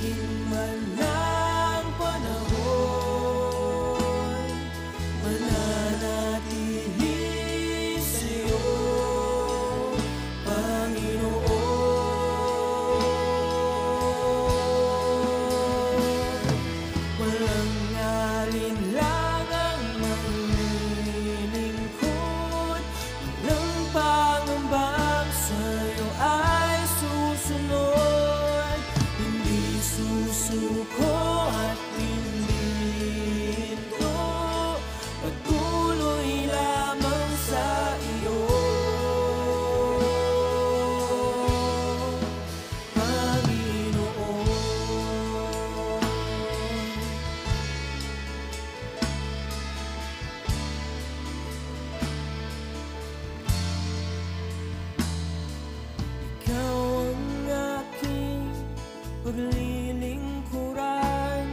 Subukin man ng panahon, mananatili sa'yo, Panginoon. Walang alinlangang maglilingkod, walang pangambang sa'yo ay susunod. Hindi susuko at hindi hinto, patuloy lamang sa iyo, Panginoon. Ikaw ang aking paglilingkuran,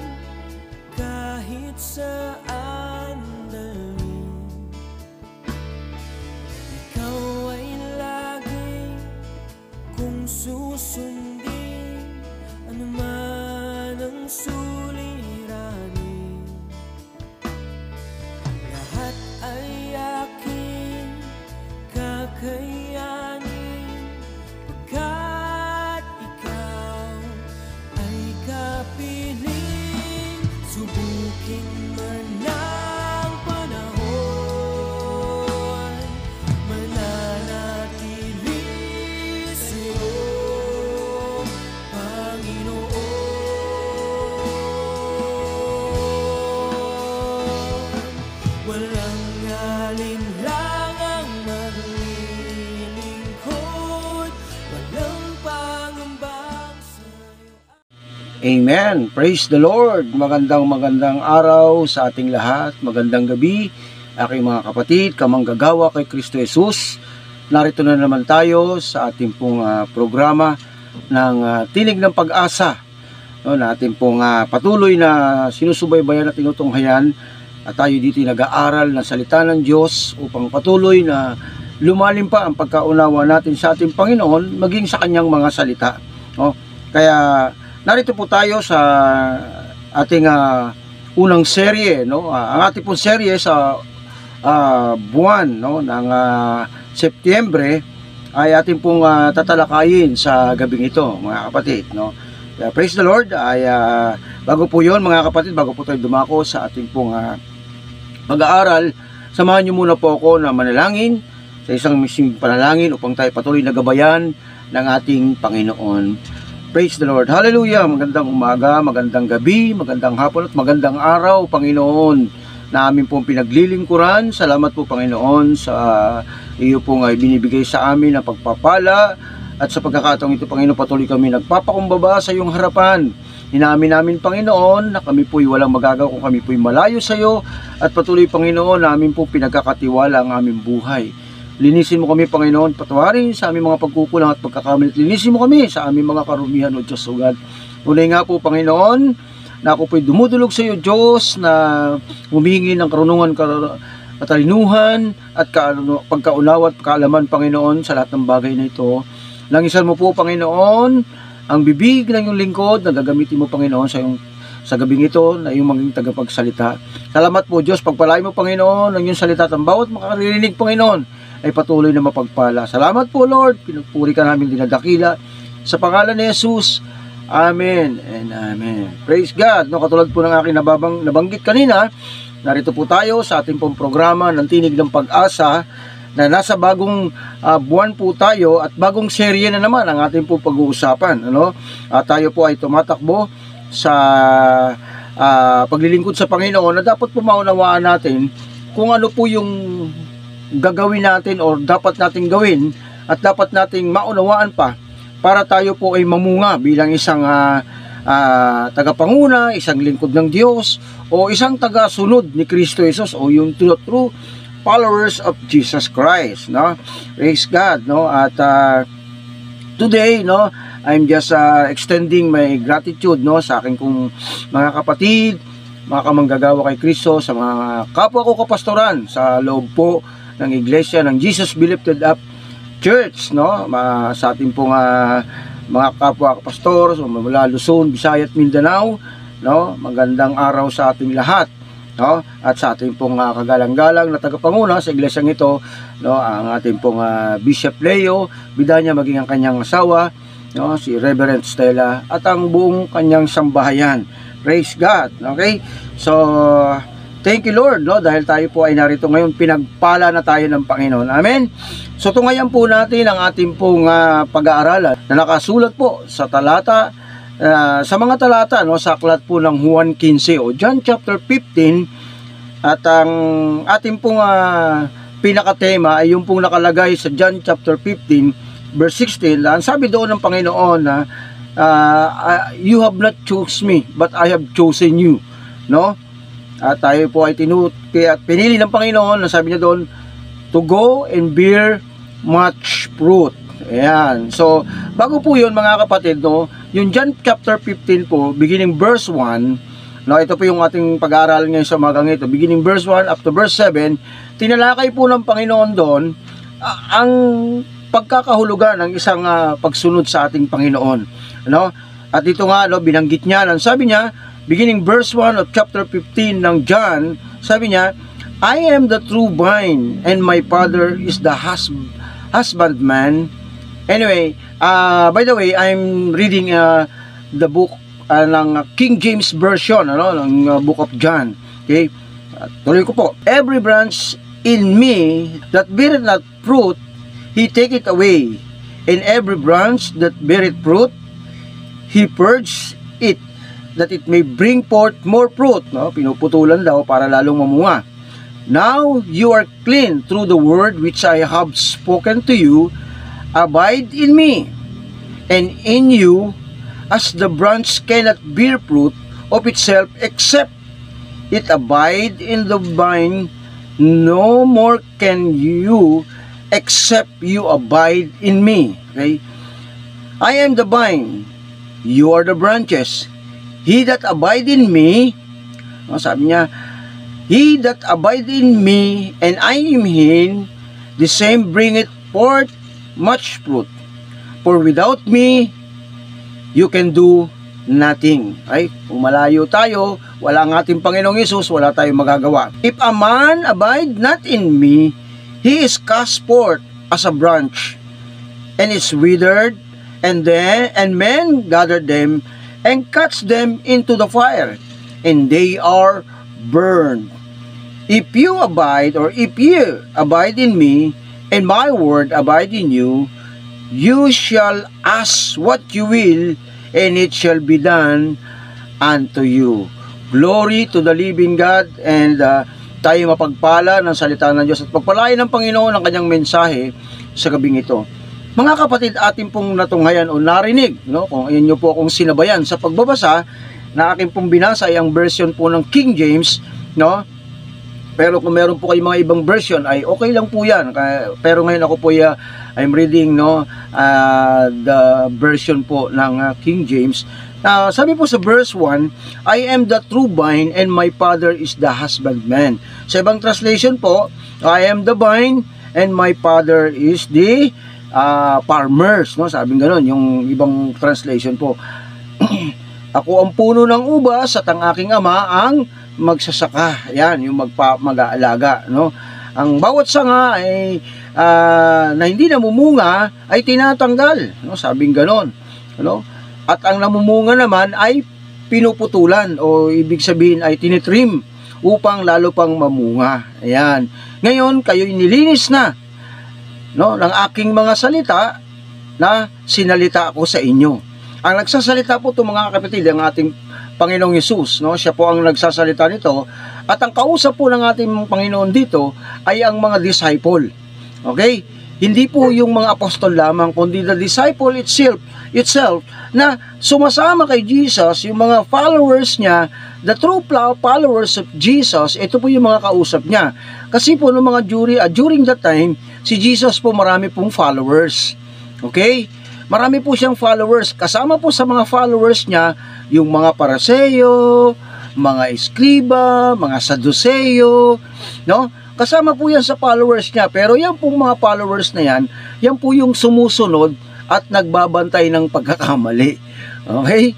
kahit saan dalhin. Ikaw ay lagi kong susundin, anuman ang suliranin. Lahat ay aking kakayanin, pagkat ikaw ay kapiling. Subukin man ng panahon, mananatili sa'yo, Panginoon. Walang alinlangang maglilingkod, walang pangambang sa'yo. Amen. Praise the Lord. Magandang araw sa ating lahat. Magandang gabi, aking mga kapatid, kamanggagawa kay Kristo Jesus. Narito na naman tayo sa ating pong programa ng Tinig ng Pag-asa. No, na ating pong patuloy na sinusubaybayan at tinutunghayan. At tayo dito nag-aaral ng salita ng Diyos upang patuloy na lumalim pa ang pagkaunawa natin sa ating Panginoon maging sa kanyang mga salita. No? Kaya narito po tayo sa ating unang serye, no? Ang ating pong serye sa buwan, no, ng Setyembre ay ating pong tatalakayin sa gabing ito, mga kapatid, no? Kaya praise the Lord. Ay bago po 'yon, mga kapatid, bago po tayo dumako sa ating pong pag-aaral, samahan niyo muna po ako na manalangin sa isang mismong panalangin upang tayo patuloy na gabayan ng ating Panginoon. Praise the Lord. Hallelujah. Magandang umaga, magandang gabi, magandang hapon at magandang araw, Panginoon, na amin pong pinaglilingkuran. Salamat po, Panginoon, sa iyo pong binibigay sa amin na pagpapala. At sa pagkakataong ito, Panginoon, patuloy kami nagpapakumbaba sa iyong harapan. Inamin namin, Panginoon, na kami po'y walang magagawa kung kami po'y malayo sa iyo. At patuloy, Panginoon, namin pong pinagkakatiwala ang aming buhay. Linisin mo kami, Panginoon, patawarin sa aming mga pagkukulang at pagkakamali. Linisin mo kami sa aming mga karumihan, O Diyos, O God. Unay nga po, Panginoon, na ako po'y dumudulog sa iyo, Diyos, na humingi ng karunungan, katalinuhan, at pagkaunawa at kaalaman, Panginoon, sa lahat ng bagay na ito. Langisan mo po, Panginoon, ang bibig ng iyong lingkod na gagamitin mo, Panginoon, sa gabing ito na iyong maging tagapagsalita. Salamat po, Diyos. Pagpalain mo, Panginoon, ang iyong salita at ang bawat makaririnig, Panginoon, ay patuloy na mapagpala. Salamat po, Lord. Pinagpuri ka namin, dinadakila. Sa pangalan ni Jesus. Amen and amen. Praise God. No, katulad po ng aking nabanggit kanina, narito po tayo sa ating pong programa ng Tinig ng Pag-asa, na nasa bagong buwan po tayo at bagong serye na naman ang ating po pag-uusapan, ano? Tayo po ay tumatakbo sa paglilingkod sa Panginoon, na dapat po maunawaan natin kung ano po yung gagawin natin or dapat nating gawin at dapat nating maunawaan pa para tayo po ay mamunga bilang isang tagapanguna, isang lingkod ng Diyos, o isang tagasunod ni Kristo Jesus, o yung true followers of Jesus Christ, no? Praise God, no? At today, no, I'm just extending my gratitude, no, sa aking kong mga kapatid, mga kamanggagawa kay Kristo, sa mga kapwa ko kapastoran sa loob po ng iglesia ng Jesus Be Lifted Up Church, no? Sa ating pong mga kapwa pastor mula Luzon, Visayas at Mindanao, no? Magandang araw sa ating lahat, no? At sa ating pong kagalang-galang na tagapanguna sa iglesyang ito, no? Ang ating pong Bishop Leo Bidanya, maging ang kanyang asawa, no? Si Reverend Stella, at ang buong kanyang sambahayan. Praise God. Okay? So, thank you Lord, no? Dahil tayo po ay narito ngayon, pinagpala na tayo ng Panginoon. Amen. So tungayan po natin ang ating pong pag-aaralan na nakasulat po sa talata, sa mga talata, no, sa aklat po ng Juan 15 o John chapter 15, at ang ating pong pinakatema ay yung pong nakalagay sa John chapter 15 verse 16. Ang sabi doon ng Panginoon na you have not chosen me but I have chosen you, no? At tayo po ay pinili ng Panginoon, na sabi niya doon, to go and bear much fruit. Ayan. So, bago po yun mga kapatid, no, yung John chapter 15 po, beginning verse 1, no, ito po yung ating pag-aaral ngayon sa umagang ito, beginning verse 1 up to verse 7, tinalakay po ng Panginoon doon ang pagkakahulugan ng isang pagsunod sa ating Panginoon. No? At ito nga, no, binanggit niya, sabi niya, beginning verse 1 of chapter 15 ng John, sabi niya, I am the true vine and my Father is the husbandman. Anyway, by the way, I'm reading the book ng King James Version, ano, ng book of John. Okay? Tuloy ko po. Every branch in me that beareth not fruit, he taketh away. And every branch that beareth fruit, he purges it, that it may bring forth more fruit. No? Pinuputulan daw para lalong mamunga. Now you are clean through the word which I have spoken to you. Abide in me, and in you, as the branch cannot bear fruit of itself except it abide in the vine, no more can you except you abide in me. Okay? I am the vine, you are the branches. He that abide in me, sabi niya, he that abide in me, and I in him, the same bringeth forth much fruit. For without me, you can do nothing. Ay, kung malayo tayo, wala ang ating Panginoong Hesus, wala tayong magagawa. If a man abide not in me, he is cast forth as a branch, and is withered, and men gather them, and cast them into the fire, and they are burned. If you abide, or if ye abide in me, and my word abide in you, you shall ask what you will, and it shall be done unto you. Glory to the living God, and tayo mapagpala ng salita ng Diyos at pagpalain ng Panginoon ang kanyang mensahe sa gabing ito. Mga kapatid, atin pong natunghayan o narinig, no, kung inyo po akong sinabayan sa pagbabasa na aking pong binasa ay ang version po ng King James, no? Pero kung meron po kayong mga ibang version ay okay lang po yan. Pero ngayon ako po I'm reading, no, the version po ng King James. Sabi po sa verse 1, I am the true vine and my Father is the husbandman. Sa ibang translation po, I am the vine and my Father is the farmers, no? Sabi gano'n yung ibang translation po. Ako ang puno ng ubas at ang aking ama ang magsasaka. Yan, yung mag-aalaga, no? Ang bawat sanga ay na hindi namumunga ay tinatanggal, no? Sabing ganon, no? At ang namumunga naman ay pinuputulan, o ibig sabihin ay tinitrim upang lalo pang mamunga. Ayan. Ngayon, kayo nilinis na, no, ng aking mga salita na sinalita ko sa inyo. Ang nagsasalita po ito mga kapatid, ang ating Panginoong Hesus, no? Siya po ang nagsasalita nito, at ang kausap po ng ating Panginoon dito ay ang mga disciple. Okay? Hindi po yung mga apostol lamang, kundi the disciple itself na sumasama kay Jesus, yung mga followers niya, the true followers of Jesus. Ito po yung mga kausap niya. Kasi po no mga during that time, si Jesus po marami pong followers. Okay? Marami po siyang followers. Kasama po sa mga followers niya, yung mga Pariseo, mga Eskriba, mga Saduceo, no? Kasama po yan sa followers niya. Pero yan pong mga followers na yan po yung sumusunod at nagbabantay ng pagkakamali. Okay?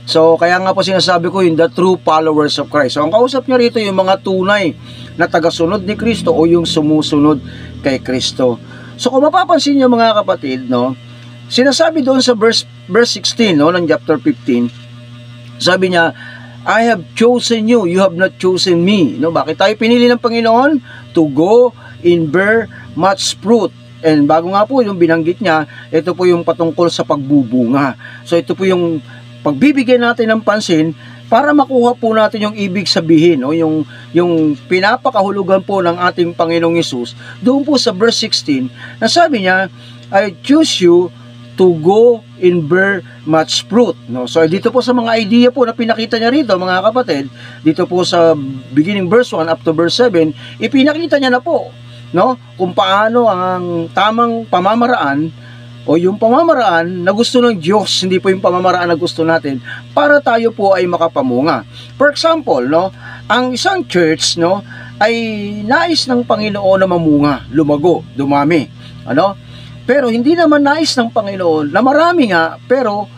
So, kaya nga po sinasabi ko yung the true followers of Christ. So, ang kausap niya rito yung mga tunay na tagasunod ni Kristo o yung sumusunod kay Kristo. So, kung mapapansin niyo mga kapatid, no, sinasabi doon sa verse 16, no, ng chapter 15, sabi niya, I have chosen you, you have not chosen me. No, bakit tayo pinili ng Panginoon? To go and bear much fruit. And bago nga po yung binanggit niya, ito po yung patungkol sa pagbubunga. So, ito po yung pagbibigyan natin ng pansin para makuha po natin yung ibig sabihin, no? yung pinapakahulugan po ng ating Panginoong Hesus doon po sa verse 16 na sabi niya, I choose you to go and bear much fruit. No? So dito po sa mga idea po na pinakita niya rito mga kapatid, dito po sa beginning verse 1 up to verse 7, ipinakita niya na po, no, kung paano ang tamang pamamaraan o yung pamamaraan na gusto ng Diyos, hindi po yung pamamaraan na gusto natin, para tayo po ay makapamunga. For example, no, ang isang church, no, ay nais ng Panginoon na mamunga, lumago, dumami. Ano? Pero hindi naman nais ng Panginoon na marami nga, pero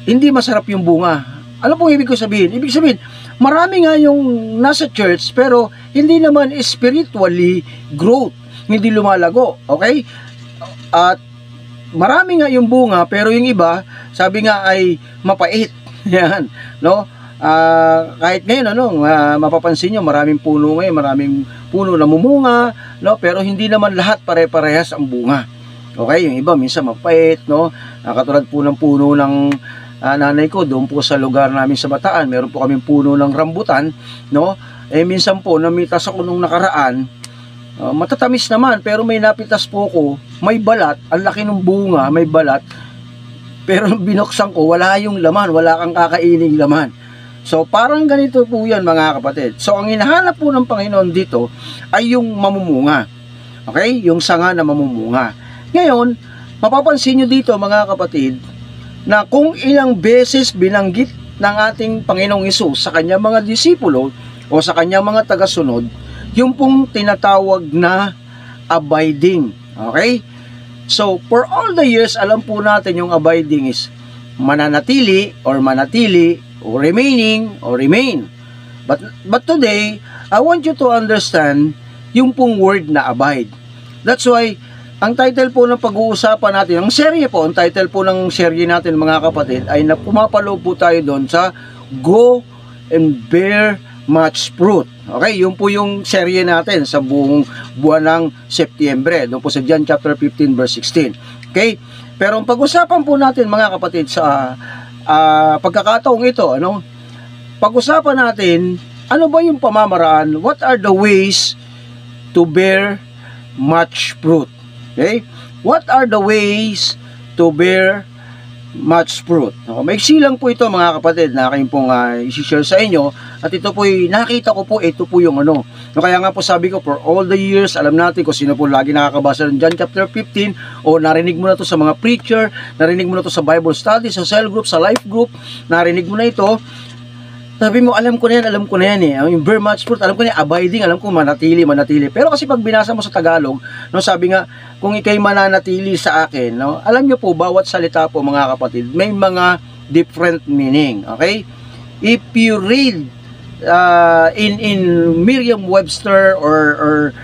hindi masarap yung bunga. Ano pong ibig ko sabihin? Ibig sabihin, marami nga yung nasa church, pero hindi naman spiritually growth, hindi lumalago. Okay? At marami nga yung bunga, pero yung iba, sabi nga ay mapait. Yan, no? Kahit ngayon, mapapansin nyo, maraming puno ngayon, maraming puno na mumunga, no? Pero hindi naman lahat pare-parehas ang bunga. Okay, yung iba minsan mapait, no? Katulad po ng puno ng nanay ko, doon po sa lugar namin sa Bataan, meron po kaming puno ng rambutan, no? Minsan po, namitas ako nung nakaraan, matatamis naman, pero may napitas po ko, may balat, ang laki ng bunga, may balat, pero binuksan ko, wala yung laman, wala kang kakaining laman. So, parang ganito po yan mga kapatid. So, ang hinahanap po ng Panginoon dito ay yung mamumunga. Okay? Yung sanga na mamumunga. Ngayon, mapapansin nyo dito mga kapatid, na kung ilang beses binanggit ng ating Panginoong Hesus sa kanyang mga disipulo o sa kanyang mga tagasunod, yung pong tinatawag na abiding. Okay? So, for all the years, alam po natin yung abiding is mananatili or manatili or remaining or remain. But today, I want you to understand yung pong word na abide. That's why, ang title po ng pag-uusapan natin, ang serye po, ang title po ng serye natin mga kapatid, ay na pumapalo po tayo doon sa Go and Bear Much Fruit. Okay, yun po yung serye natin sa buong buwan ng Setyembre, doon po sa John chapter 15 verse 16. Okay? Pero ang pag-usapan po natin mga kapatid sa pagkakataong ito, ano? Pag-usapan natin, ano ba yung pamamaraan? What are the ways to bear much fruit? Okay? What are the ways to bear much fruit? Maiksi lang po ito mga kapatid na aking pong isi-share sa inyo, at ito po nakita ko po, ito po yung ano. Kaya nga po sabi ko, for all the years, alam natin kung sino po lagi nakakabasa ng John chapter 15, o narinig mo na to sa mga preacher, narinig mo na to sa Bible study, sa cell group, sa life group, narinig mo na ito. Sabi mo, alam ko na yan eh. Yung bear much fruit, alam ko na yan, abiding, alam ko manatili. Pero kasi pag binasa mo sa Tagalog, no, sabi nga, kung ikay mananatili sa akin, no, alam nyo po, bawat salita po mga kapatid, may mga different meaning. Okay? If you read in Merriam-Webster or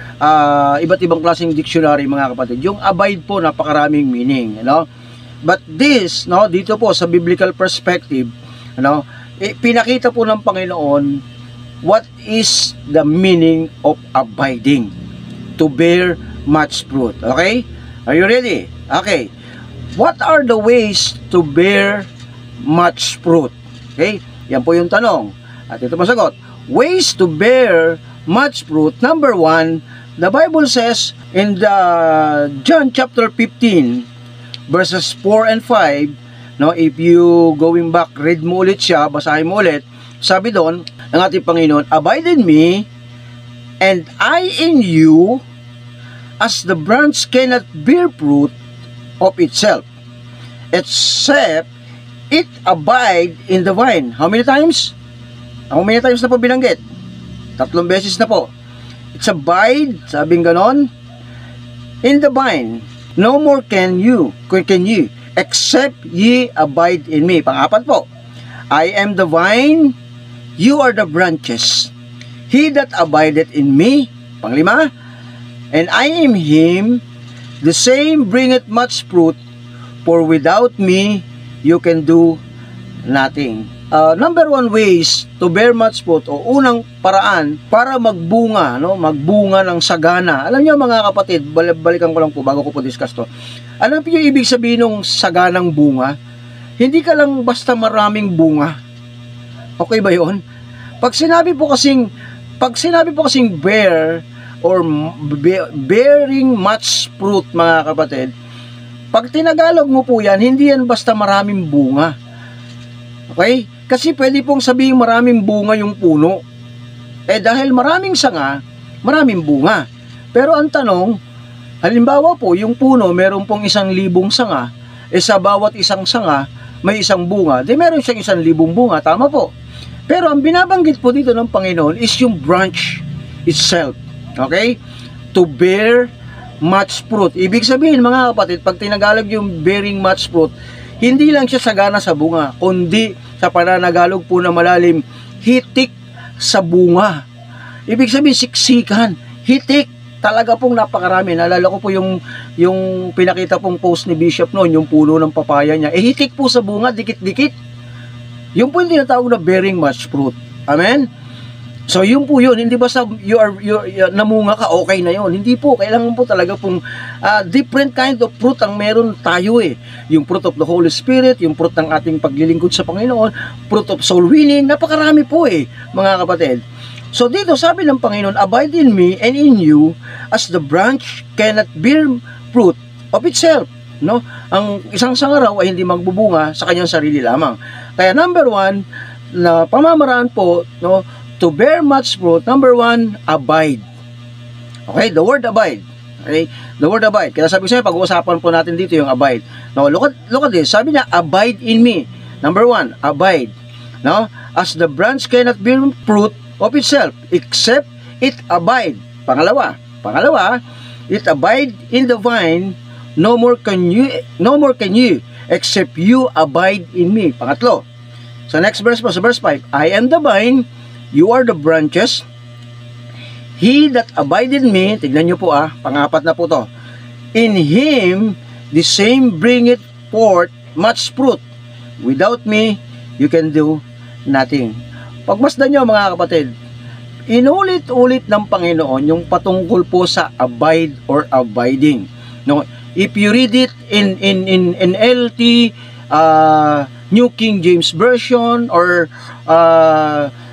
iba't ibang klaseng dictionary mga kapatid, yung abide po napakaraming meaning, no? But this, no, dito po sa biblical perspective, ano, pinakita po ng Panginoon what is the meaning of abiding, to bear much fruit. Okay? Are you ready? Okay. What are the ways to bear much fruit? Okay? Yan po yung tanong. At ito masagot. Ways to bear much fruit. Number 1, the Bible says in the John chapter 15 verses 4 and 5, no, if you going back, read mo ulit siya, basahin mo ulit, sabi doon ng ating Panginoon, abide in me, and I in you, as the branch cannot bear fruit of itself, except it abide in the vine. How many times? How many times na po binanggit? 3 beses na po. It's abide, sabing ganon, in the vine. no more can you, except ye abide in me. Pang-apat po, I am the vine, you are the branches. He that abideth in me. Pang-lima, and I am him, the same bringeth much fruit, for without me, you can do nothing. Number one ways to bear much fruit, o unang paraan para magbunga, no? Magbunga ng sagana. Alam niyo mga kapatid, balikan ko lang po bago ko po discuss to. Alam niyo yung ibig sabihin ng saganang bunga? Hindi ka lang basta maraming bunga. Okay ba 'yon? Pag sinabi po kasing bear or bearing much fruit, mga kapatid, pag tinagalog mo po yan, hindi yan basta maraming bunga. Okay? Kasi pwede pong sabihin maraming bunga yung puno. Dahil maraming sanga, maraming bunga. Pero ang tanong, halimbawa po, yung puno, meron pong 1,000 sanga, sa bawat isang sanga, may isang bunga, meron siyang 1,000 bunga, tama po. Pero ang binabanggit po dito ng Panginoon is yung branch itself. Okay? To bear much fruit. Ibig sabihin, mga kapatid, pag tinagalog yung bearing much fruit, hindi lang siya sagana sa bunga, kundi sa pananagalog po na malalim, hitik sa bunga. Ibig sabihin, siksikan, hitik, talaga pong napakarami. Naalala ko po yung pinakita pong post ni Bishop noon, yung puno ng papaya niya. Hitik po sa bunga, dikit-dikit. Yung po yung tinatawag na bearing much fruit. Amen? So, yun po yun. Hindi basta namunga ka, okay na yun. Hindi po. Kailangan po talaga pong different kind of fruit ang meron tayo eh. Yung fruit of the Holy Spirit, yung fruit ng ating paglilingkod sa Panginoon, fruit of soul winning, napakarami po eh, mga kapatid. So, dito sabi ng Panginoon, abide in me and in you as the branch cannot bear fruit of itself. No? Ang isang sangaraw ay hindi magbubunga sa kanyang sarili lamang. Kaya number one, na pamamaraan po, no, to bear much fruit, number one, abide. Okay, the word abide. Okay, the word abide. Kaya sabi ko sa'yo, pag-uusapan po natin dito yung abide. Now, look at this. Sabi niya, abide in me. Number one, abide. No? As the branch cannot bear fruit of itself, except it abide. Pangalawa, it abide in the vine, no more can you, except you abide in me. Pangatlo. So, next verse po, sa verse 5, I am the vine, you are the branches. He that abideth in me, tignan nyo po pangapat na po to. In him, the same bringeth forth much fruit. Without me, you can do nothing. Pagmasdan nyo mga kapatid, inulit-ulit ng Panginoon yung patungkol po sa abide or abiding. No, if you read it in NLT, New King James Version, or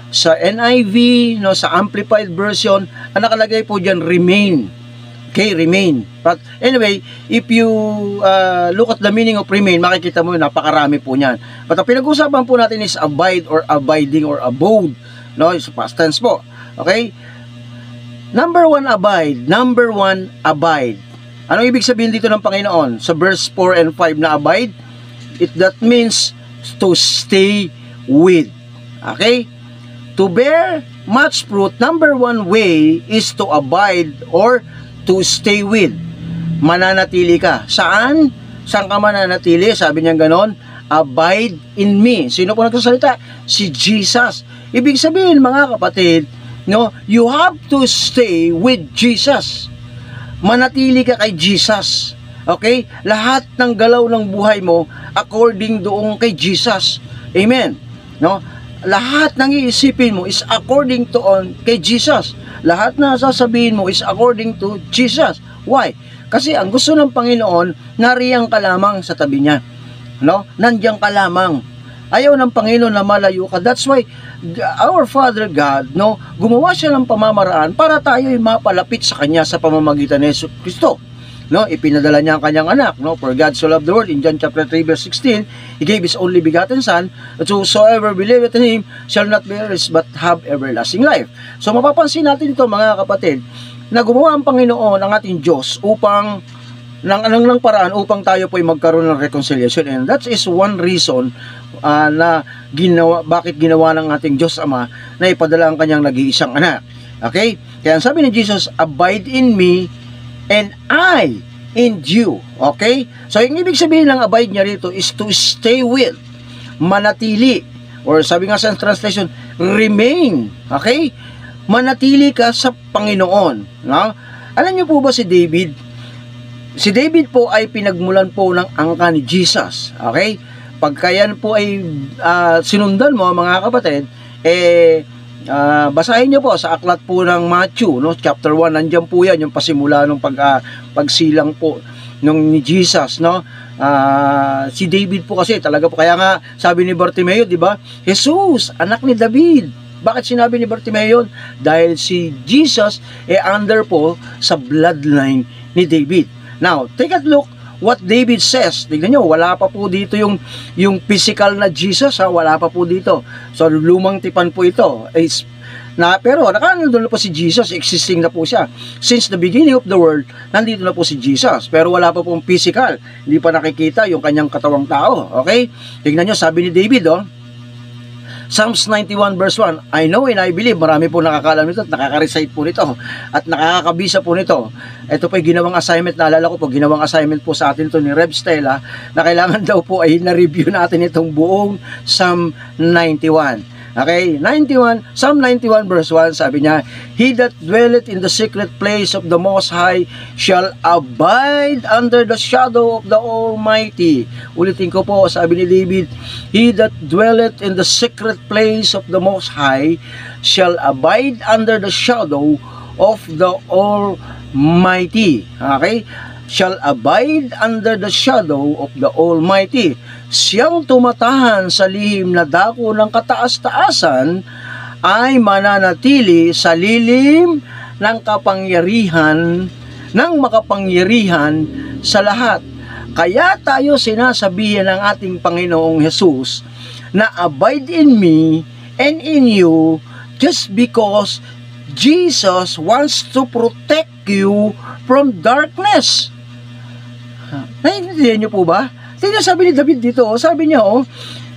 sa NIV, no, sa Amplified Version, ang nakalagay po dyan, remain. Okay, remain. But anyway, if you look at the meaning of remain, makikita mo, napakarami po niyan. But ang pinag-usapan po natin is abide or abiding or abode. No, it's past tense po. Okay? Number one, abide. Number one, abide. Ano ibig sabihin dito ng Panginoon? Sa verse 4 and 5 na abide, that means to stay with. Okay? To bear much fruit, number one way is to abide or to stay with. Mananatili ka. Saan? Saan ka mananatili? Sabi niya ganon, abide in me. Sino po nagsasalita? Si Jesus. Ibig sabihin, mga kapatid, no, you have to stay with Jesus. Manatili ka kay Jesus. Okay? Lahat ng galaw ng buhay mo according doon kay Jesus. Amen. No? Lahat ng iisipin mo is according to kay Jesus. Lahat na sasabihin mo is according to Jesus. Why? Kasi ang gusto ng Panginoon, nariyan ka lamang sa tabi niya. No? Nandiyan ka lamang. Ayaw ng Panginoon na malayo ka. That's why our Father God, no, gumawa siya ng pamamaraan para tayo ay mapalapit sa Kanya sa pamamagitan ni Yesu Kristo. No, ipinadala niya ang kanyang anak, no? For God so loved the world, in John chapter 3 verse 16, He gave His only begotten Son, that whosoever believeth in Him shall not perish but have everlasting life. So mapapansin natin ito mga kapatid, na gumawa ang Panginoon ang ating Diyos upang ng paraan upang tayo po ay magkaroon ng reconciliation, and that is one reason na bakit ginawa ng ating Diyos Ama na ipadala ang kanyang nag-iisang anak. Okay? Kaya sabi ni Jesus, abide in me and I in you. Okay? So, yung ibig sabihin ng abide niya rito is to stay with, manatili, or sabi nga sa translation, remain. Okay? Manatili ka sa Panginoon. No? Alam niyo po ba si David? Si David po ay pinagmulan po ng angka ni Jesus. Okay? Pagka yan po ay sinundan mo, mga kapatid, basahin niyo po sa aklat po ng Matthew, no? Chapter 1, nandiyan po yan, yung pasimula ng pagsilang po nung ni Jesus, no? Si David po kasi talaga po, kaya nga sabi ni Bartimeo, di ba? Jesus, anak ni David. Bakit sinabi ni Bartimeo yun? Dahil si Jesus under po sa bloodline ni David. Now, take a look what David says. Tignan nyo, wala pa po dito yung physical na Jesus, wala pa po dito. So, lumang tipan po ito. Pero nakanoon na po si Jesus, existing na po siya. Since the beginning of the world, nandito na po si Jesus. Pero wala pa pong physical. Hindi pa nakikita yung kanyang katawang tao. Okay? Tignan nyo, sabi ni David, Psalms 91 verse 1, I know and I believe, marami po nakakalam nito at nakaka-recite po nito at nakakabisa po nito. Ito po ay ginawang assignment, naalala ko po, ginawang assignment po sa atin ito ni Rev Stella, na kailangan daw po ay na-review natin itong buong Psalm 91. Okay, Psalm 91 verse 1, sabi niya, He that dwelleth in the secret place of the Most High shall abide under the shadow of the Almighty. Ulitin ko po, sabi ni David, He that dwelleth in the secret place of the Most High shall abide under the shadow of the Almighty. Okay? Shall abide under the shadow of the Almighty. Siyang tumatahan sa lihim na dako ng kataas-taasan ay mananatili sa lilim ng kapangyarihan ng makapangyarihan sa lahat. Kaya tayo sinasabihan ng ating Panginoong Jesus na abide in me and in you just because Jesus wants to protect you from darkness. Naiintindihan niyo po ba? Tingnan sabi ni David dito, sabi niya,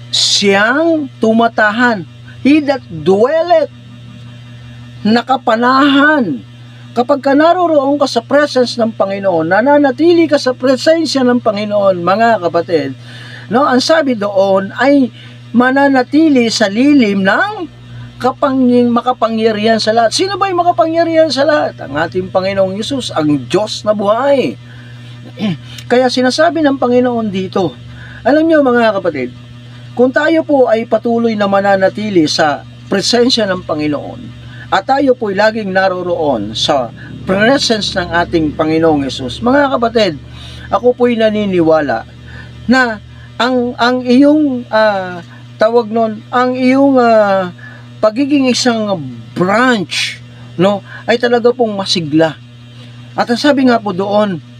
siyang tumatahan, he that dwelleth, nakapanahan. Kapag ka naroroon ka sa presence ng Panginoon, nananatili ka sa presensya ng Panginoon, mga kapatid, no, ang sabi doon ay mananatili sa lilim ng makapangyarihan sa lahat. Sino ba yung makapangyarihan sa lahat? Ang ating Panginoong Yesus, ang Diyos na buhay. Kaya sinasabi ng Panginoon dito, alam niyo mga kapatid, kung tayo po ay patuloy na mananatili sa presensya ng Panginoon at tayo po ay laging naroroon sa presence ng ating Panginoong Yesus, mga kapatid, ako po ay naniniwala na ang iyong tawag nun, ang iyong pagiging isang branch, no, ay talaga pong masigla. At ang sabi nga po doon,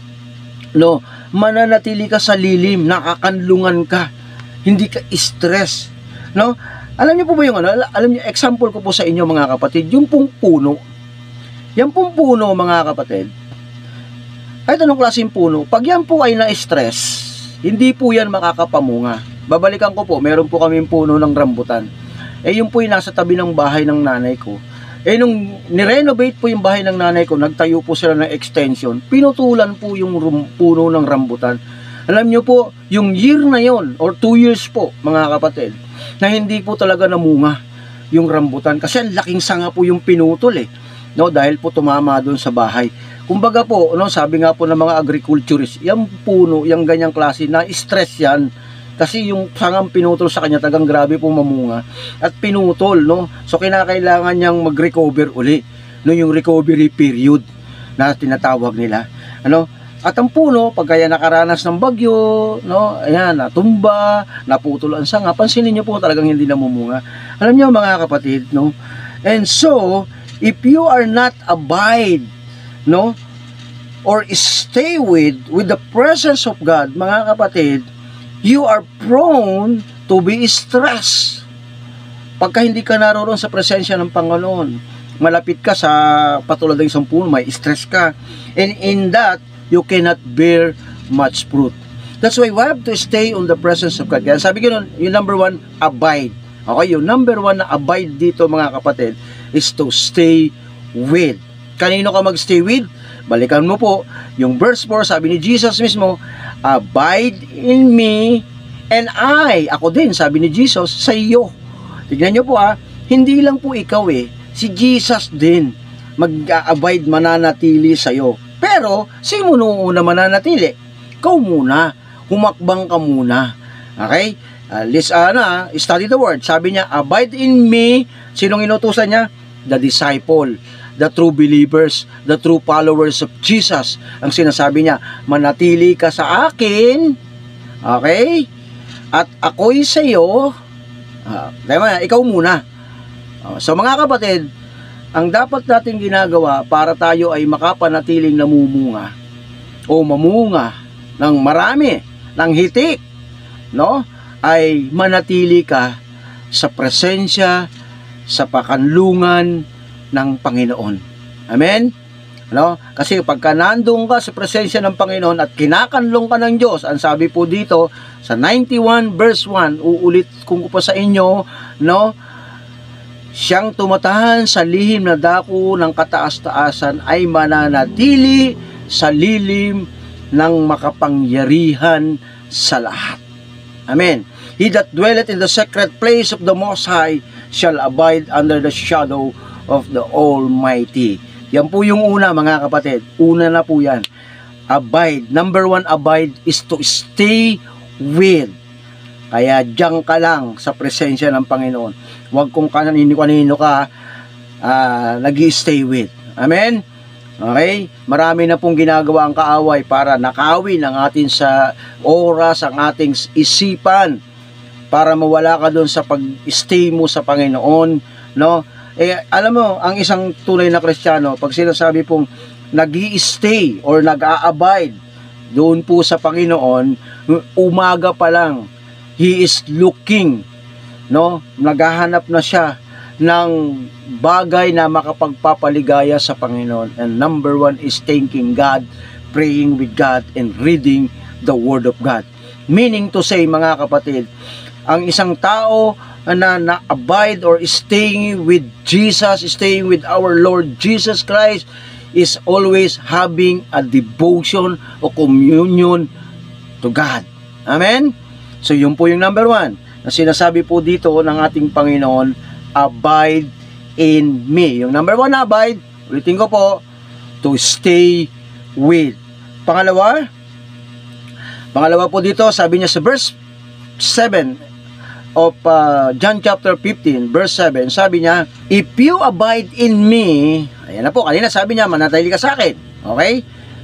no, mananatili ka sa lilim, nakakanlungan ka, hindi ka stress, no? Alam niyo po ba yung alam niyo, example ko po sa inyo mga kapatid, yung pong puno. Yung pong puno mga kapatid, kahit anong klaseng puno, pag yan po ay na-stress, hindi po yan makakapamunga. Babalikan ko po, meron po kaming puno ng rambutan. Yung po yung nasa tabi ng bahay ng nanay ko. Nung nirenovate po yung bahay ng nanay ko, nagtayo po sila ng extension, pinutulan po yung puno ng rambutan. Alam nyo po, yung year na yon or 2 years po, mga kapatid, na hindi po talaga namunga yung rambutan. Kasi ang laking sanga po yung pinutol no, dahil po tumama doon sa bahay. Kumbaga po, no, sabi nga po ng mga agriculturists, yung puno, yung ganyang klase, na stress yan. Kasi yung sangang pinutol sa kanya, tagang grabe po mamunga. At pinutol, no? So, kinakailangan niyang mag-recover uli. No, yung recovery period na tinatawag nila. Ano? At ang puno, pag kaya nakaranas ng bagyo, no? Ayan, natumba, naputol ang sanga. Pansinin niyo po talagang hindi namumunga. Alam niyo mga kapatid, no? And so, if you are not abide, no? Or stay with the presence of God, mga kapatid, you are prone to be stressed. Pagka hindi ka naroon sa presensya ng Panginoon, malapit ka sa patulad ng isang puno, may stress ka. And in that, you cannot bear much fruit. That's why we have to stay on the presence of God. Kaya sabi ko nun, yung number 1, abide. Okay, yung number 1 na abide dito mga kapatid is to stay with. Kanino ka mag-stay with? Balikan mo po, yung verse 4, sabi ni Jesus mismo, abide in me and I. Ako din, sabi ni Jesus, sa iyo. Tignan nyo po hindi lang po ikaw si Jesus din mag-abide, mananatili sa iyo. Pero, sino una mananatili? Ikaw muna. Humakbang ka muna. Okay? Study the word. Sabi niya, abide in me. Sinong inutusan niya? The disciple, the true believers, the true followers of Jesus. Ang sinasabi niya, manatili ka sa akin. Okay? At ako'y sa iyo. Ikaw muna. So mga kapatid, ang dapat natin ginagawa para tayo ay makapanatiling namumunga o mamunga ng marami, ng hitik, no? Ay manatili ka sa presensya, sa pakanlungan ng Panginoon. Amen? No? Kasi pagka nandun ka sa presensya ng Panginoon at kinakanlong ka ng Diyos, ang sabi po dito sa 91 verse 1, uulit kung pa sa inyo, no? Siyang tumatahan sa lihim na dako ng kataas-taasan ay mananatili sa lilim ng makapangyarihan sa lahat. Amen. He that dwelleth in the secret place of the Most High shall abide under the shadow of the Almighty. Yan po yung una, mga kapatid. Una na po yan. Abide. Number 1, abide is to stay with. Kaya diyan ka lang sa presensya ng Panginoon. Huwag kung kanino ka nag-i-stay with. Amen? Okay? Marami na pong ginagawa ang kaaway para nakawin ang atin sa oras, ang ating isipan, para mawala ka doon sa pag-stay mo sa Panginoon, no? Alam mo, ang isang tunay na Kristiyano, pag sinasabi pong nag-i-stay or nag-a-abide doon po sa Panginoon, umaga pa lang, he is looking, no? Naghahanap na siya ng bagay na makapagpapaligaya sa Panginoon. And number 1 is thanking God, praying with God, and reading the Word of God. Meaning to say, mga kapatid, ang isang tao na na-abide or staying with Jesus, staying with our Lord Jesus Christ, is always having a devotion o communion to God. Amen? So, yun po yung number 1 na sinasabi po dito ng ating Panginoon, abide in me. Yung number 1 na abide, ulitin ko po, to stay with. Pangalawa po dito, sabi niya sa verse 7 of John chapter 15, verse 7, sabi niya, if you abide in me, ayan na po, kanina sabi niya, manatili ka sa akin. Okay?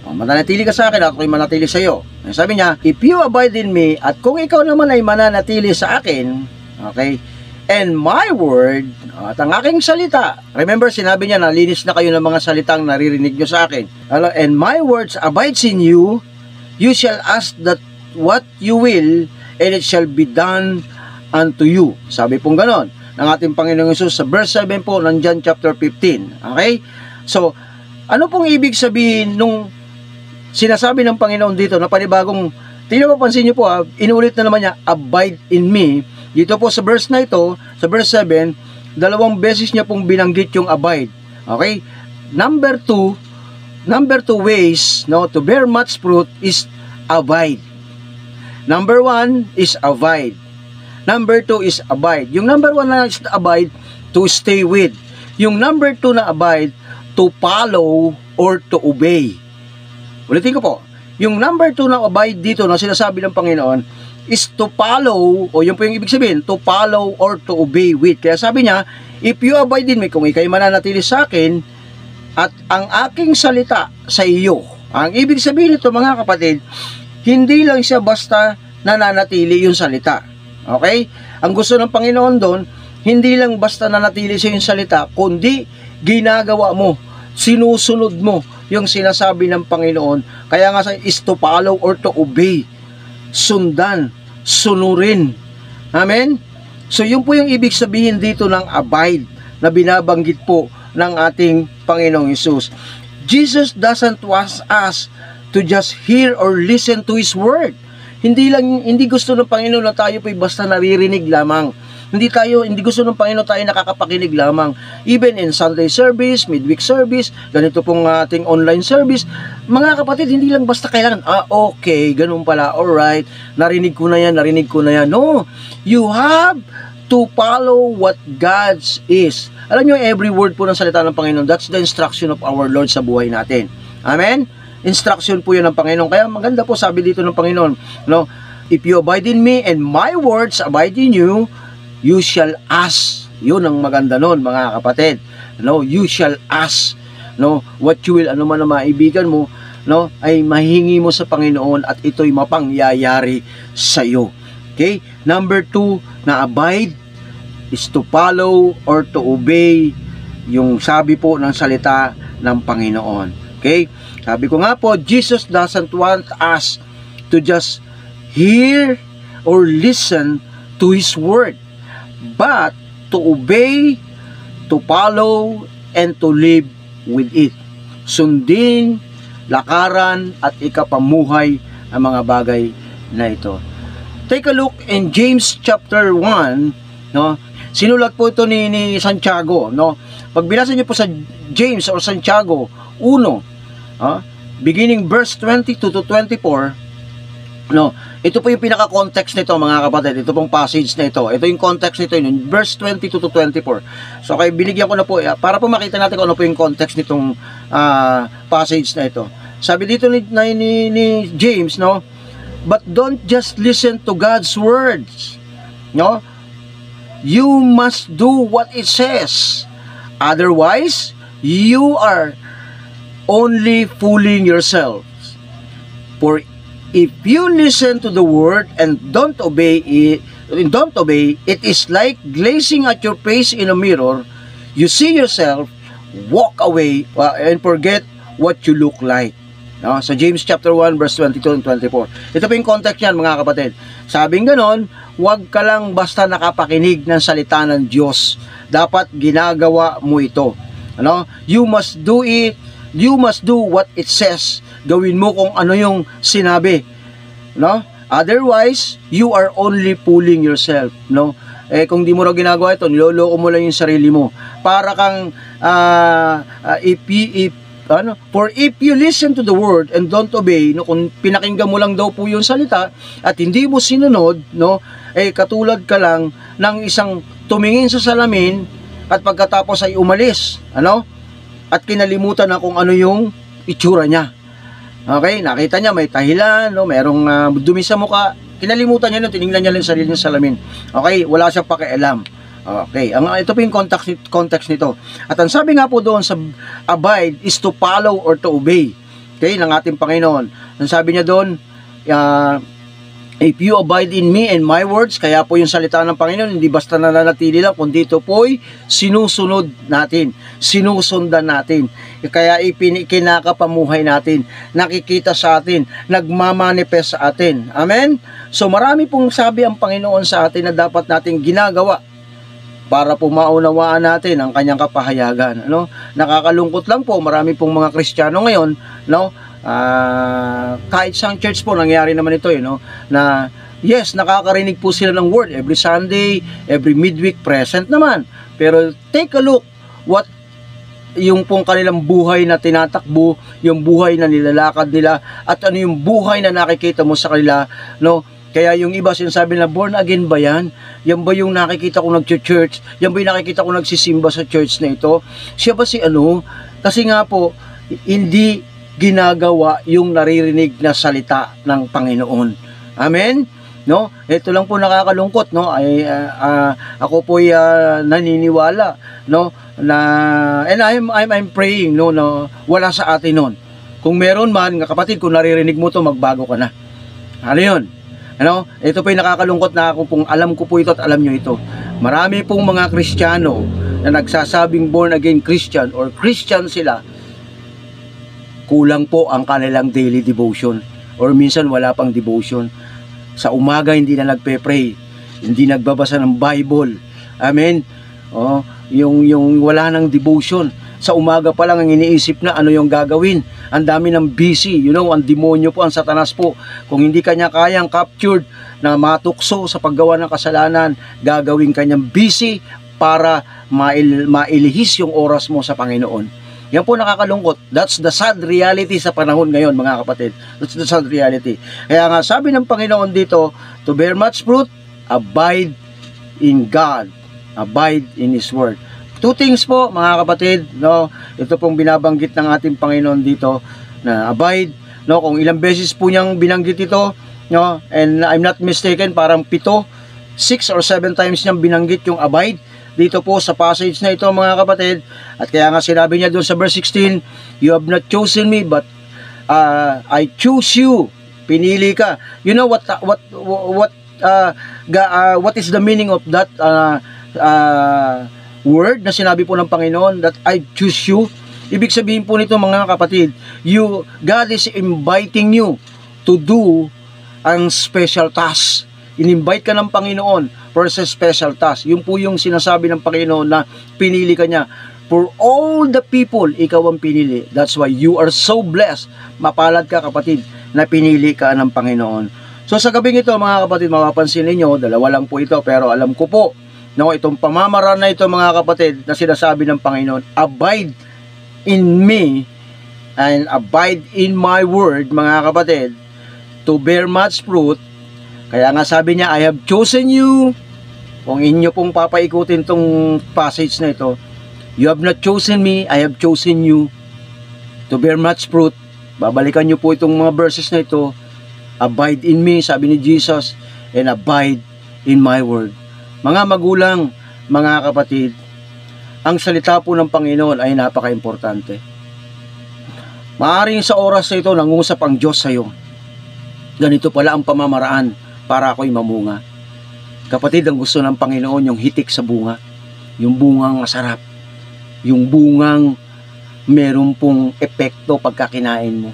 Mananatili ka sa akin at ako'y manatili sa iyo. Sabi niya, if you abide in me, at kung ikaw naman ay mananatili sa akin, okay, and my word, at ang aking salita, remember, sinabi niya, nalinis na kayo ng mga salitang naririnig nyo sa akin. And my words abides in you, you shall ask that what you will, and it shall be done unto you. Sabi pong ganon ng ating Panginoong Hesus sa verse 7 po ng John chapter 15. Okay? So, ano pong ibig sabihin nung sinasabi ng Panginoon dito na panibagong, tingnan mo, pansin nyo po inulit na naman niya, abide in me. Dito po sa verse na ito, sa verse 7, 2 beses niya pong binanggit yung abide. Okay? Number 2 ways, no, to bear much fruit is abide. Number 1 is abide. Number 2 is abide. Yung number 1 na is abide, to stay with. Yung number 2 na abide, to follow or to obey. Ulitin ko po. Yung number 2 na abide dito na sinasabi ng Panginoon is to follow, o yun po yung ibig sabihin, to follow or to obey with. Kaya sabi niya, if you abide in me, kung ikay mananatili sa akin, at ang aking salita sa iyo. Ang ibig sabihin nito, mga kapatid, hindi lang siya basta nananatili yung salita. Okay? Ang gusto ng Panginoon doon, hindi lang basta nanatili siya yung salita, kundi ginagawa mo, sinusunod mo yung sinasabi ng Panginoon. Kaya nga is to follow or to obey. Sundan, sunurin. Amen? So yun po yung ibig sabihin dito ng abide na binabanggit po ng ating Panginoong Hesus. Jesus doesn't want us to just hear or listen to His word. Hindi gusto ng Panginoon na tayo po'y basta naririnig lamang. Hindi gusto ng Panginoon tayo nakakapakinig lamang. Even in Sunday service, midweek service, ganito pong ating online service, mga kapatid, hindi lang basta kailangan, okay, ganun pala, alright, narinig ko na yan. No, you have to follow what God's is. Alam nyo, every word po ng salita ng Panginoon, that's the instruction of our Lord sa buhay natin. Amen? Instruction po yun ng Panginoon. Kaya maganda po sabi dito ng Panginoon, no? If you abide in me and my words abide in you, you shall ask. Yun ang maganda nun, mga kapatid. No, you shall ask. No, what you will, ano man ang maibigan mo, no, ay mahingi mo sa Panginoon at ito'y mapangyayari sa iyo. Okay? Number 2, na abide is to follow or to obey yung sabi po ng salita ng Panginoon. Okay? Sabi ko nga po, Jesus doesn't want us to just hear or listen to His word, but to obey, to follow, and to live with it. Sundin, lakaran, at ikapamuhay ang mga bagay na ito. Take a look in James chapter 1, no? Sinulat po ito ni Santiago, no? Pag binasa niyo po sa James or Santiago 1, beginning verse 22 to 24, no, ito po yung pinaka-context nito, mga kapatid. Ito pong passage na ito. Ito yung context nito, yung verse 22 to 24. So, kaya binigyan ko na po, para po makita natin kung ano po yung context nitong passage na ito. Sabi dito ni James, no, but don't just listen to God's words. No? You must do what it says. Otherwise, you are only fooling yourselves. For if you listen to the word and don't obey, it is like gazing at your face in a mirror. You see yourself, walk away, and forget what you look like. No? So James chapter 1 verse 22 and 24. Ito po yung context yan, mga kapatid. Sabing ganon, huwag ka lang basta nakapakinig ng salita ng Diyos. Dapat ginagawa mo ito. Ano? You must do it. You must do what it says. Gawin mo kung ano yung sinabi. No? Otherwise, you are only fooling yourself. No? Kung di mo raw ginagawa ito, niloloko mo lang yung sarili mo. Para kang, for if you listen to the word and don't obey, no, kung pinakinggan mo lang daw po yung salita at hindi mo sinunod, no, katulad ka lang ng isang tumingin sa salamin at pagkatapos ay umalis. Ano? At kinalimutan na kung ano yung itsura niya. Okay, nakita niya may tahilan, no, merong dumi sa mukha. Kinalimutan niya, no, tiningnan niya lang sarili niya sa salamin. Okay, wala siyang pakialam. Okay, ito po yung context nito. At ang sabi nga po doon sa abide is to follow or to obey. Okay, ng ating Panginoon. Ang sabi niya doon, if you abide in me and my words, kaya po yung salita ng Panginoon, hindi basta nananatili lang, kundi ito po'y sinusunod natin, sinusundan natin. Kaya kinakapamuhay natin, nakikita sa atin, nagmamanifest sa atin. Amen? So marami pong sabi ang Panginoon sa atin na dapat nating ginagawa para po maunawaan natin ang kanyang kapahayagan. Ano? Nakakalungkot lang po, marami pong mga Kristiyano ngayon, no? Kahit sa church po nangyari naman ito, no, na yes, nakakarinig po sila ng word every Sunday, every midweek, present naman, pero take a look what yung pong kanilang buhay na tinatakbo, yung buhay na nilalakad nila, at ano yung buhay na nakikita mo sa kanila, no? Kaya yung iba sinasabi na born again ba yan? Yan ba yung nakikita ko nag-church? Yan ba yung nakikita ko nagsisimba sa church na ito? Siya ba si ano? Kasi nga po, hindi ginagawa yung naririnig na salita ng Panginoon. Amen? No? Ito lang po nakakalungkot, no? Ako po naniniwala, no, na and I'm praying, no, na wala sa atin noon. Kung meron man, nga kapatid, kung naririnig mo to, magbago ka na. Ano 'yun? Ano? Ito po yung nakakalungkot na ako pong alam ko po ito at alam nyo ito. Marami pong mga Kristiyano na nagsasabing born again Christian or Christian sila, kulang po ang kanilang daily devotion or minsan wala pang devotion. Sa umaga hindi na nagpe-pray, hindi nagbabasa ng Bible. Amen. Yung wala nang devotion. Sa umaga pa lang ang iniisip na ano yung gagawin. Ang dami ng busy, ang demonyo po, ang satanas po. Kung hindi kanya kayang captured na matukso sa paggawa ng kasalanan, gagawin kanyang busy para mailihis yung oras mo sa Panginoon. Yan po nakakalungkot. That's the sad reality sa panahon ngayon, mga kapatid. That's the sad reality. Kaya nga sabi ng Panginoon dito, to bear much fruit, abide in God. Abide in His Word. Two things po, mga kapatid, no? Ito pong binabanggit ng ating Panginoon dito na abide, no? Kung ilang beses po niyang binanggit ito, no? And I'm not mistaken, parang 6 or 7 times niyang binanggit yung abide dito po sa passage na ito, mga kapatid. At kaya nga sinabi niya doon sa verse 16, you have not chosen me, but I choose you. Pinili ka. You know what is the meaning of that word na sinabi po ng Panginoon, that I choose you? Ibig sabihin po nito, mga kapatid, God is inviting you to do ang special task. In-invite ka ng Panginoon for a special task. Yun po yung sinasabi ng Panginoon na pinili ka niya. For all the people, ikaw ang pinili. That's why you are so blessed. Mapalad ka, kapatid, na pinili ka ng Panginoon. So sa gabing ito, mga kapatid, mapapansin ninyo, dalawa lang po ito, pero alam ko po, no, itong pamamaraan na ito, mga kapatid, na sinasabi ng Panginoon, abide in me and abide in my word, mga kapatid, to bear much fruit. Kaya nga sabi niya, I have chosen you. Kung inyo pong papaikutin tong passage na ito, you have not chosen me, I have chosen you to bear much fruit. Babalikan niyo po itong mga verses na ito. Abide in me, sabi ni Jesus, and abide in my word. Mga magulang, mga kapatid, ang salita po ng Panginoon ay napaka-importante. Maaring sa oras na ito, nangungusap ang Diyos sa iyo. Ganito pala ang pamamaraan para ako'y mamunga. Kapatid, ang gusto ng Panginoon yung hitik sa bunga. Yung bungang masarap. Yung bungang meron pong epekto pagka kinain mo.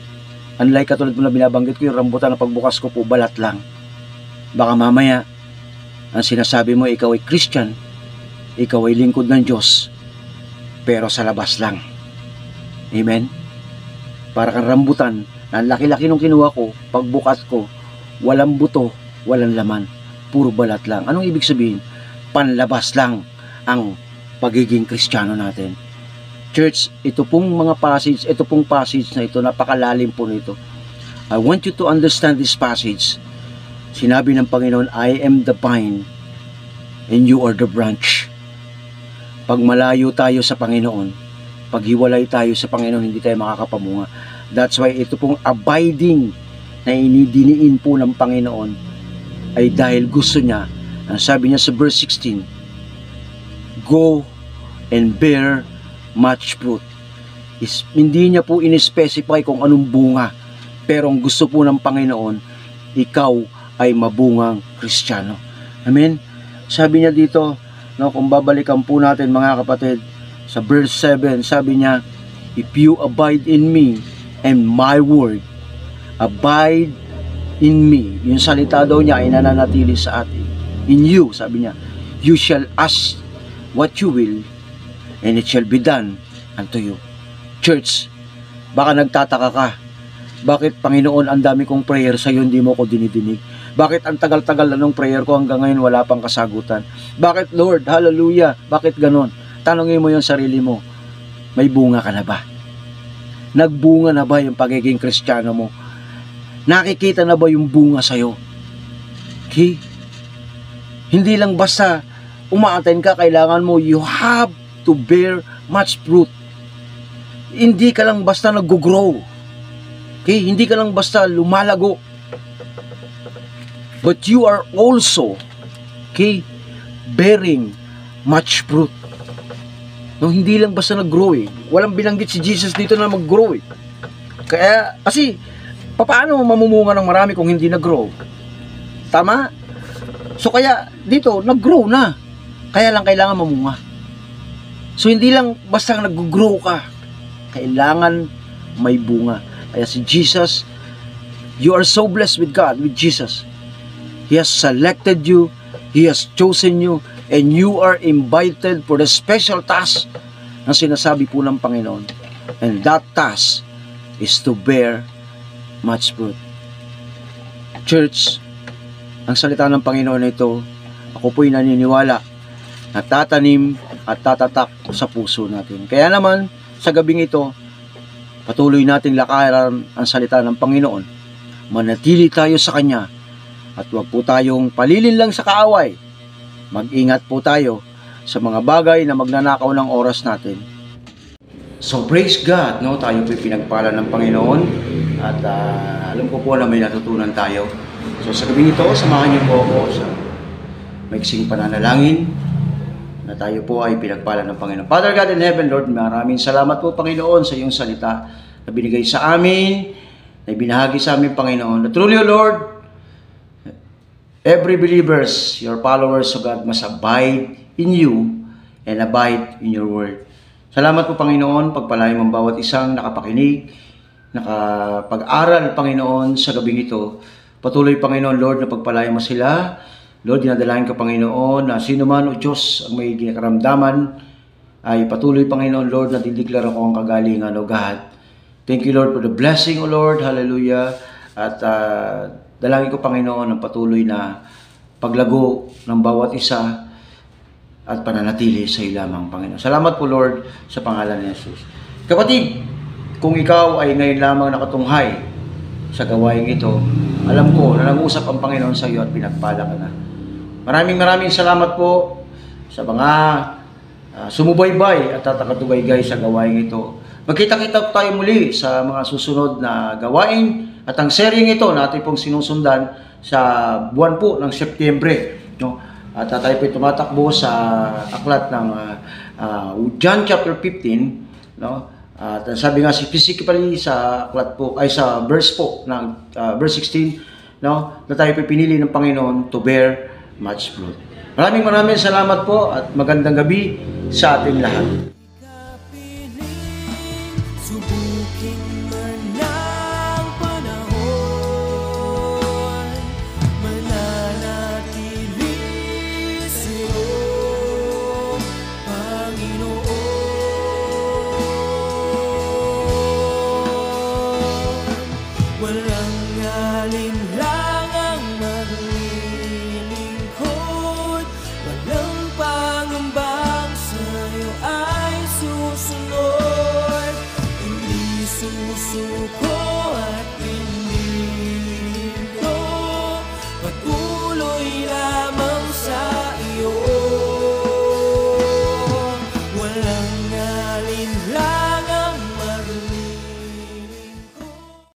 Unlike katulad mo na binabanggit ko, yung rambutan na pagbukas ko po, balat lang. Baka mamaya, ang sinasabi mo, ikaw ay Christian, ikaw ay lingkod ng Diyos, pero sa labas lang. Amen? Para kang rambutan, na laki-laki nung kinuha ko, pagbukas ko, walang buto, walang laman, puro balat lang. Anong ibig sabihin? Panlabas lang ang pagiging Kristiyano natin. Church, ito pong passage na ito, napakalalim po nito. I want you to understand this passage. Sinabi ng Panginoon, I am the vine and you are the branch. Pag malayo tayo sa Panginoon, pag hiwalay tayo sa Panginoon, hindi tayo makakapamunga. That's why ito pong abiding na inidiniin po ng Panginoon ay dahil gusto niya, ang sabi niya sa verse 16, go and bear much fruit. Hindi niya po in-specify kung anong bunga, pero ang gusto po ng Panginoon, ikaw ay mabungang Kristiyano. Amen? Sabi niya dito, no, kung babalikan po natin, mga kapatid, sa verse 7, sabi niya, if you abide in me and my word abide in me. Yung salita daw niya ay nananatili sa atin. In you, sabi niya, you shall ask what you will and it shall be done unto you. Church, baka nagtataka ka, bakit Panginoon ang dami kong prayer sa iyo, hindi mo ko dinidinig? Bakit ang tagal-tagal na ng prayer ko hanggang ngayon wala pang kasagutan? Bakit Lord, hallelujah, bakit ganon? Tanungin mo yung sarili mo, may bunga ka na ba? Nagbunga na ba yung pagiging Kristiyano mo? Nakikita na ba yung bunga sa'yo? Okay? Hindi lang basta umaaten ka, kailangan mo, you have to bear much fruit. Hindi ka lang basta nag-grow. Okay? Hindi ka lang basta lumalago. But you are also, okay, bearing much fruit. No, hindi lang basta nag-grow eh. Walang binanggit si Jesus dito na mag-grow eh. Kaya, kasi, paano mamumunga ng marami kung hindi nag-grow? Tama? So kaya dito, nag-grow na. Kaya lang kailangan mamunga. So hindi lang basta nag-grow ka. Kailangan may bunga. Kaya si Jesus, you are so blessed with God, with Jesus. He has selected you, He has chosen you, and you are invited for the special task na sinasabi po ng Panginoon. And that task is to bear much fruit. Church, ang salita ng Panginoon na ito, ako po'y naniniwala na tatanim at tatatak sa puso natin. Kaya naman, sa gabing ito, patuloy nating lakaran ang salita ng Panginoon. Manatili tayo sa Kanya at huwag po tayong palilin lang sa kaaway. Mag-ingat po tayo sa mga bagay na magnanakaw ng oras natin. So praise God, no? Tayo po'y pinagpala ng Panginoon at alam ko po na may natutunan tayo. So sa gabi ito, samahan niyo po ako sa maiksing pananalangin na tayo po ay pinagpala ng Panginoon. Father God in heaven, Lord, maraming salamat po Panginoon sa iyong salita na binigay sa amin, na ibinahagi sa amin Panginoon. Na truly, Lord, every believers, your followers of God must abide in you and abide in your word. Salamat po Panginoon, pagpalain mo bawat isang nakapakinig, nakapag-aral Panginoon sa gabing ito. Patuloy Panginoon Lord na pagpalain mo sila. Lord, dinadalain ka Panginoon na sino man o Diyos ang may karamdaman ay patuloy Panginoon Lord na dideklara ko ang kagalingan o God. Thank you Lord for the blessing o Lord. Hallelujah. At dalangin ko Panginoon ang patuloy na paglago ng bawat isa at pananatili sa iyo lamang, Panginoon. Salamat po, Lord, sa pangalan ni Jesus. Kapatid, kung ikaw ay ngayon lamang nakatunghay sa gawain ito, alam ko na nag-usap ang Panginoon sa iyo at pinagpala ka na. Maraming salamat po sa mga sumubaybay at tatakatugaygay sa gawain ito. Magkita-kita tayo muli sa mga susunod na gawain at ang seryeng ito natin pong sinusundan sa buwan po ng Setyembre, no? At tayo po tumatakbo sa aklat ng John chapter 15, no? At sabi nga specifically sa aklat po ay sa verse po ng verse 16, no? Na tayo po pinili ng Panginoon to bear much fruit. Maraming salamat po at magandang gabi sa ating lahat. Subukin man ng panahon, mananatili sa'yo, Panginoon. Walang alinlangan